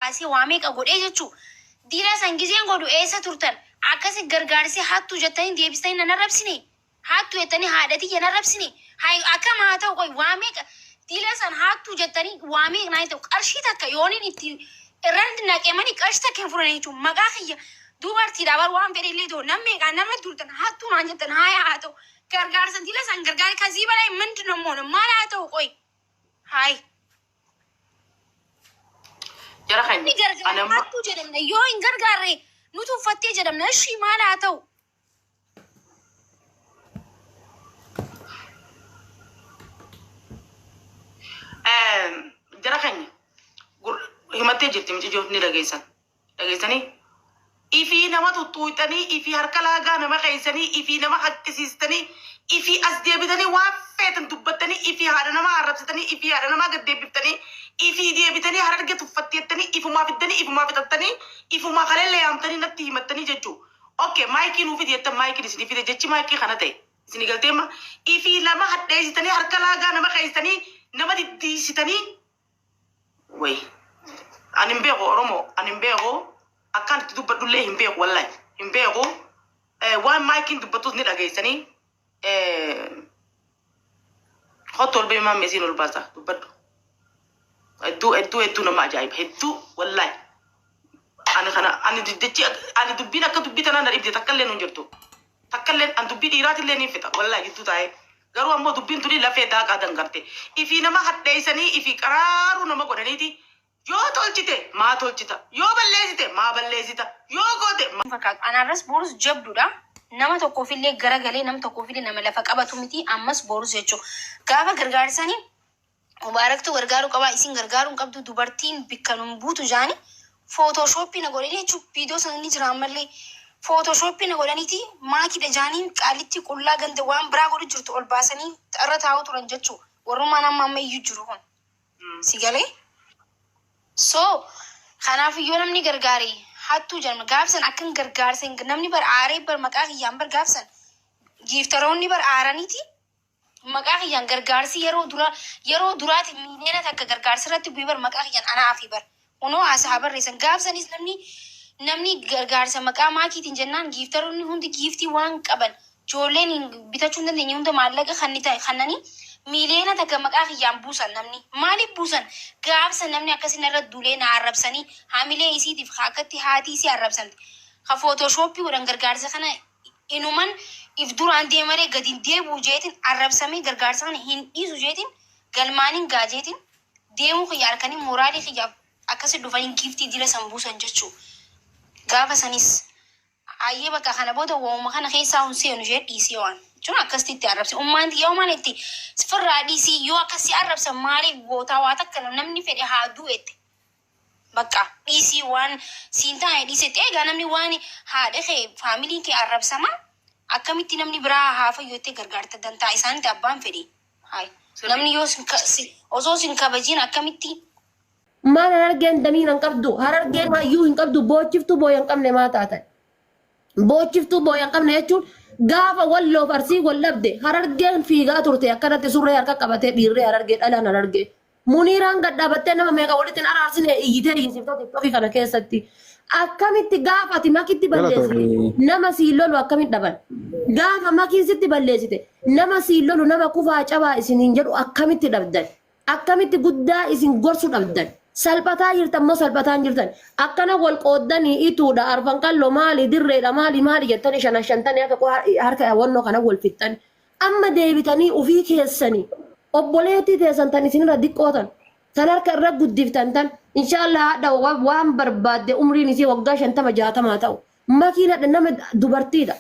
Asii waamee godhee jechuun diira sangizeen godhu eessa turtan akkasi gargaarsi hattuu jettanii deebistanii nan arrabsine hattuu jettanii haadhatii yan arrabsine akkam haa ta'u qoy waamee diira san hattuu jettanii waamee naa ta'u qarshii takka yooniin itti irratti naqeemanii qarshii takka hin furan jechuun maqaa kiyya dubartiidha bar waan fedhe illee ta'u nammeeqaa nama turtan hattuu naan jettan haa ta'u gargaarsa diira san gargaari kasii balaa mindi namoota maal haa ta'u qoy haay. Ni gargaaree hattuu jedhamna yoo hin gargaarre nuti uffattee jedhamna ishii maal haa ta'u. Jara keenya himattee jirti mijijoofni dhageessanii ifii nama tuttuutanii ifii harka laagaa nama qeessanii ifii nama haqqisiistanii ifii as deebitanii waan feetan dubbattanii ifii haadha nama arrabsitanii ifii haadha nama gaddeebiftanii ifii deebitanii hararge tuffatteettanii ifumaa fiddanii ifumaa fixattanii ifumaa kaleellee yaamtanii natti himattanii jechuu. Okay, maayikii nuufi jettan maayikiin isinii fide jechi maayikii kana ta'e isinii galteema ifii lama hadheessitanii harka laagaa nama qeessanii nama diddiisitanii way ani hin beeku Oromoo ani hin beeku akkaan itti dubbadhullee hin beeku wallahi hin beeku waan maayikiin dubbattus ni dhageessanii hottol beemaa meesiin ol baasa dubbadhu hedduu nama ajaa'iba hedduu wallahi ani dubbiin akka dubbii tanaan na dhibde takka illee nu jirtu takka illee an dubbii dhiiraatillee ni fita wallahi jidduu taa'ee garuu ammoo dubbiin tuni lafee daaqaa dangarte ifii nama hadheessanii ifii qaraaruu nama godhaniiti yoo tolchite maa tolchita yoo balleessite maa balleessita yoo goote anarras boorus jabduudha nama tokkoofillee garagalee nama tokkoofillee nama lafa qabatu miti ammas boorus jechuudha gaafa gargaarsanii mubaaraktu gargaaruu qabaa isin gargaaruu qabdu dubartiin bikkanum buutu jaani footooshooppii na godhanii jechuudha viidiyoo sananii jira ammallee footooshooppii na godhaniiti maakidha jaaniin qaalitti qullaa ganda waan biraa godhu jirtu ol baasanii irra taa'u turan jechuudha warrummaan amma amma iyyuu jiru kun si galee. So kanaaf yoo namni gargaare hattuu jedhama gaafsan akkan gargaarsan namni bar aaree bar maqaa kiyyaan bar gaafsan giiftaroonni bar aaraniiti maqaa kiyyaan gargaarsi yeroo duraati miileena takka gargaarsi irratti bu'ee bar maqaa kiyyaan anaa fi bar kunoo haasaa barreessan gaafsanis namni gargaarsa maqaa maakiitiin jennaan giiftaroonni hundi giiftii waan qaban ijoolleen bitachuu hin dandeenye hunda maallaqa kannanii miileena takka maqaa kiyyaan buusan namni maaliif buusan gaafsan namni akkasii irra dulee na arrabsanii haamilee isiitiif akkatti haatii isii arrabsamte ka footooshooppii godhan gargaarsa kana inuman if duraan deemaree gadi deebuu jeetiin arrabsamee gargaarsa kana hin dhiisu jeetiin galmaaniin gaajeetiin deemuu kiyya harkanii mooraalii kiyyaaf akkasii dhufanii giiftii dila san buusan jechuu gaafa sanis ayyee bakka kana booda waamuma kana keessaa hun seenu jee dhiisee waan jechuun akkasitti arrabse ummaanti yoo maal itti firraa dhiisii yoo akkasii arrabsan maaliif gootaa waa takka namni fedhe haa du'etti bakka dhiisii waan siin taa'e dhiisetti egaa namni waan haadha kee faamilii kee arrabsama akkamitti namni biraa haa fayyoottee gargaarta dantaa isaanitti abbaan fedhe namni yoo osoo sin kabajiin akkamitti. Maal harargeen damii hin qabdu harargeen hayyuu hin qabdu boochiftuu booya hin qabne maa taatan boochiftuu booya hin qabne jechuun gaafa walloo farsii wallabde harargeen fiigaa turte akkanatti surree harka qabatee dhiirree harargee dhalaan harargee muniiraan gadhaabattee nama meeqa walitti araarsine iyyitee dhiyeessiftaa tiktokii kana keessatti akkamitti gaafati makitti balleessite nama siin lolu akkamitti dhaban gaafa makiin sitti balleessite nama siin lolu nama kufaa cabaa isiniin jedhu akkamitti dhabdan akkamitti guddaa isin gorsu dhabdan. Salphataa jirtan moo salphataan jirtan akkana wal qooddanii ituudha arfan qalloo maali dirreedha maali jettanii shantanii akka harka wannoo kana wal fixxan amma deebitanii ufii keessanii obboleettii teessan tan isinirra diqqootan tan harka irra guddiftan tan inshaallah haadha waan barbaadde umriin isii waggaa 50-60 ta'u makiinadha nama dubartiidha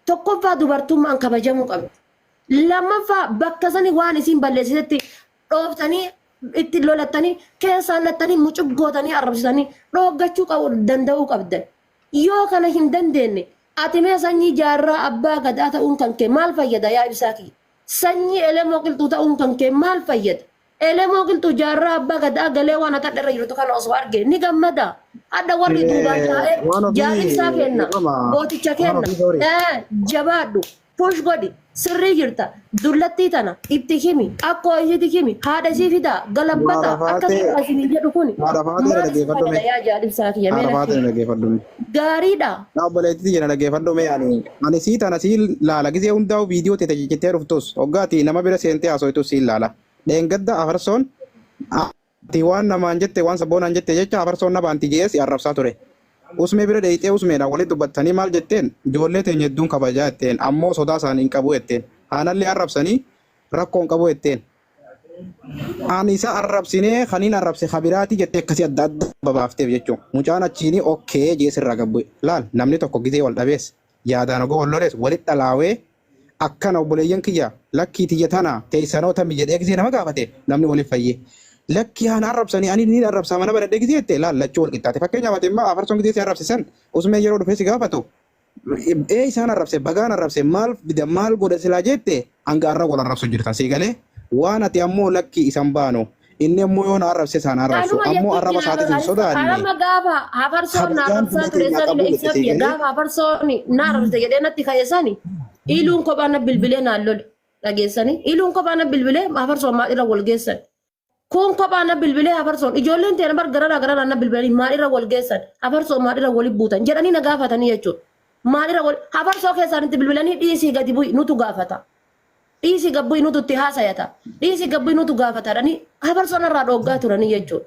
tokkoffaa dubartummaan kabajamuu qabdi lammaffaa bakka sani waan isin balleessitetti dhooftanii itti lolattanii keessaan lattanii mucuggootanii arrabsitanii dhoggachuu danda'uu qabdan yoo kana hin dandeenye ati mee sanyii jaarraa abbaa gadaa ta'uun kan kee maal fayyada yaa ibsaa kiyya sanyii elemoo qilxuu ta'uun kan kee maal fayyada elemoo qilxuu jaarraa abbaa gadaa galee waan ata dharra jirtu kana osoo arge ni gammada adda warri duubaan taa'ee jaa ibsaa kenna booticha kenna jabaadhu push godhi sirrii jirta dullattii tana itti himi akkoo isitti himi haadha isii fida galabbata akkasii isin jedhu kun maal yaa jaalibsaa kiyya meela gaariidha. Naa obboleettii jira dhaggeeffadhu mee ani sii tana sii laala gisee hundaa'u viidiyoo ta'e jettee dhuftus hoggaati nama bira seentee haasooytu sii laala dheengadda afarsoon ati waan namaan jette waan sabboonaan jette jecha afarsoon na baanti jees arrabsaa ture. Usmee bira dheeyxee usmeedhaan walitti dubbattanii maal jetteen ijoollee teenya hedduun kabajaa jetteen ammoo sodaa isaanii hin qabu jetteen haanallee arrabsanii rakkoo hin qabu jetteen. Ani isa arrabsinee kaniin arrabse kabiraati jettee akkasii adda adda babaafteef jechuun mucaan achiini okkee jeesirraa gabbu'e laal namni tokko gisee wal dhabees yaadaan ogoo wal lolees walitti dhalaawee akkana obboleeyyan kiyya lakkii tiyya tana teessanoota mijedhee gisee nama gaafate namni waliif fayyee. Lakki haan arrabsanii ani ni arrabsa mana baradhee gisee jettee laallachuu wal qixxaate fakkeenyaaf ati immoo afarsoon gisee si arrabsisan usmee yeroo dhufee si gaafatu isaan arrabse bagaan arrabse maal fida maal godha silaa jette hanga arra wal arrabsu jirtan sii galee waan ati ammoo lakki isan baanu inni ammoo yoo na arrabse isaan arrabsu ammoo arraba isaatis hin sodaanne. Harama gaafa afarsoon na arrabsaa ture sani ibsabiyya gaafa afarsoon na arrabse jedhee natti kayyesani iluun kophaa na bilbilee naan lole dhageessanii iluun kophaa na bilbilee afarsoon maal irra wal geessan. Kun kophaa na bilbilee afarsoon ijoolleen teena bar gara na bilbilanii maal irra wal geessan afarsoon maal irra wali buutan jedhanii na gaafatanii jechuudha. Maal irra wal afarsoo keessaan itti bilbilanii dhiisii gadi bu'i nutu gaafata. Dhiisii gabbu'i nutu itti haasayata. Dhiisii gabbu'i nutu gaafatadhanii afarsoon irraa dhoggaa turanii jechuudha.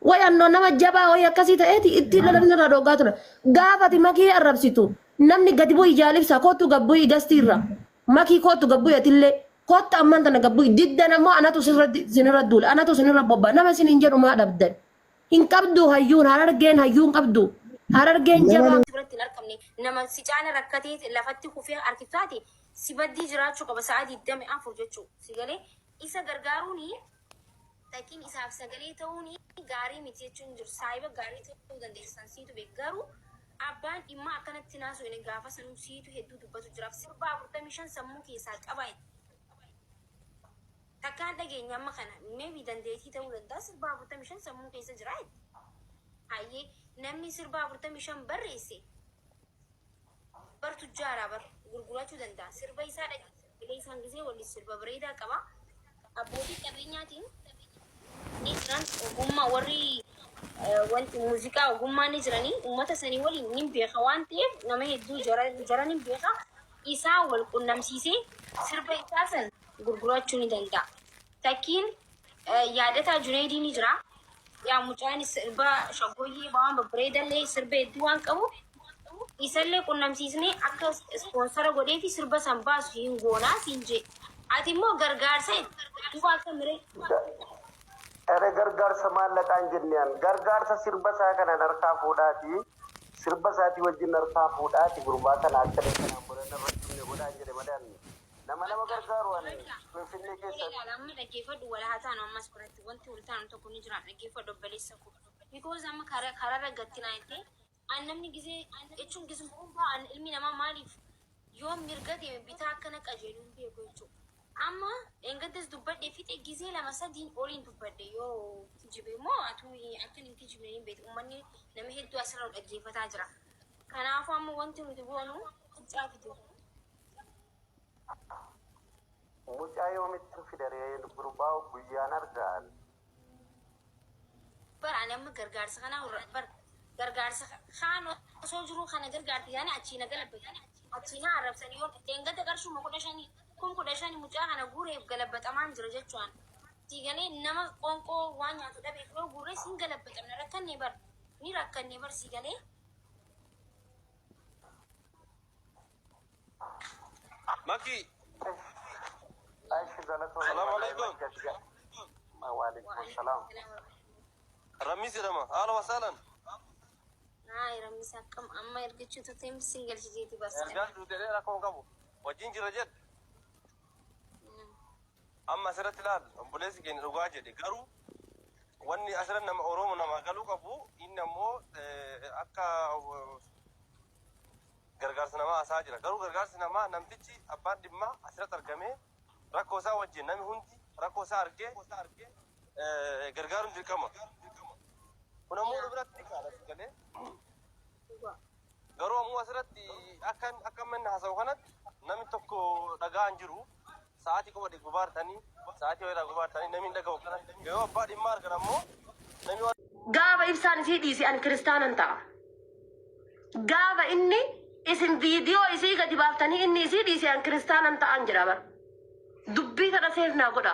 Wayannoo nama jabaa wayii akkasii ta'eeti itti lalanii irraa dhoggaa turan. Gaafati makii arrabsitu namni gadi bu'i jaalibsa kootu gabbu'i gastiirra makii kootu gabbu'i atillee. Kota amman tana gabbu didda namo anatu sinirra dul anatu sinirra bobba nama sin injeru ma dabdan hin qabdu hayyun hayyun qabdu harargeen jaba sibratti arkamne nama si caana rakkatee lafatti kufee arkiftaati si baddi jiraachuu qaba sa'aatii 24 jechuu si galee isa gargaaruuni takiin isaaf sagalee ta'uuni gaarii miti jechuun jiru saayiba gaarii ta'uu dandeessan siitu beekaru abbaan dhimma akkanatti naasu inni gaafa sanuu siitu hedduu dubbatu jiraaf sirba 45 sammuu keessaa qaba. Takkaan dhageenya amma kana meebii dandeettii ta'uu danda'a sirba 45 sammuu keessa jira. Hayyee namni sirba 45 barreesse bartu jaaraa bar gurgurachuu danda'a sirba isaa dhageenya isaan gisee waliin sirba bareedaa qaba. Abbootii qabeenyaatiin ni jiran ogummaa warri wanti muuziqaa ogummaa ni jiranii uummata sanii waliin ni beeka waan ta'eef nama hedduu jaran ni beeka isaa wal qunnamsiisee sirba isaa san gurgurachuu ni danda'a. Takkiin yaadataa Junaydii ni jira. Yaa mucaan sirba shaggooyyee bawaan babbareedallee sirba hedduu waan qabu isallee qunnamsiisnee akka ispoonsara godhee fi sirba san baasu hin goonaa siin jee. Ati immoo gargaarsa duuba akka miree. Ere gargaarsa maallaqaan jennaan gargaarsa sirba isaa kanaan harkaa fuudhaati sirba isaatii wajjin harkaa fuudhaati gurbaa kana akka dansanaan godhan irratti godhaa jedhe madaan. Nama gargaaru ani finfinnee keessatti. Amma dhaggeeffadhu wala haa taanu ammas biratti wanti wal taanu tokko ni jira dhaggeeffadhu obboleessa koo. Because amma karaa raggatti naa jettee namni gisee jechuun gisummaa ilmi namaa maaliif yoo mirga deeme bitaa akkana qajeeluun beeku jechuudha. Amma engaddas dubbadhee fixe gisee lama sadiin oliin dubbadhe yoo tijibe immoo atuu akka inni tijibne hin beeku uummanni nama hedduu asirra dhaggeeffataa jira. Kanaafuu amma wanti nuti goonu caafitu. Mucaa yoomitti fidaree gurbaa guyyaan argaan. Bara ani amma gargaarsa kana gargaarsa kaan osoo jiru kana gargaarti yaani achiina galabbatan achiina arrabsanii yoo eengata qarshuma 15 kun 15 mucaa kana guureef galabbatamaan jira jechuun siigalee nama qonqoo waan nyaatu dhabeef yoo guuree siin galabbatamna rakkannee bar siigalee. Maki. Assalamu alaikum. Waalaikum salam. Ramis jedhama. Haala wasaalan. Ramis akkam amma ergichi tuuteem singal shijeeti bas. Ergaan duudee rakkoo qabu. Wajjin jira jedh. Amma asirratti ilaal obboleessi keenya dhugaa jedhe garuu wanni asirratti nama Oromoo nama galuu qabu inni ammoo akka gargaarsa namaa asaa jira garuu gargaarsi namaa namtichi abbaan dhimmaa asirratti argamee rakkoo isaa wajjin namni hundi rakkoo isaa argee gargaaruun dirqama. Kun ammoo biratti galee garuu ammoo asirratti akka manni haasa'u kanatti nami tokko dhagaan jiru sa'aatii qofa gubaartanii sa'aatii wayira gubaartanii nami dhaga'u kana yoo abbaa dhimma argan ammoo nami Gaafa ibsaan isii dhiisi an kiristaanan ta'a. Gaafa inni isin viidiyoo isii gadi baaftanii inni isii dhiisi an kiristaanan ta'an jira bar. Dubbii tana seefnaa godha.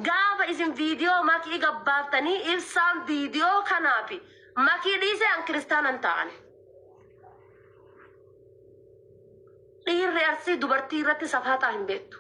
Gaafa isin viidiyoo makii gabbaaftanii ibsaan viidiyoo kanaafi makii dhiise an kiristaanan ta'an. Dhiirri arsii dubartii irratti safaataa hin beektu.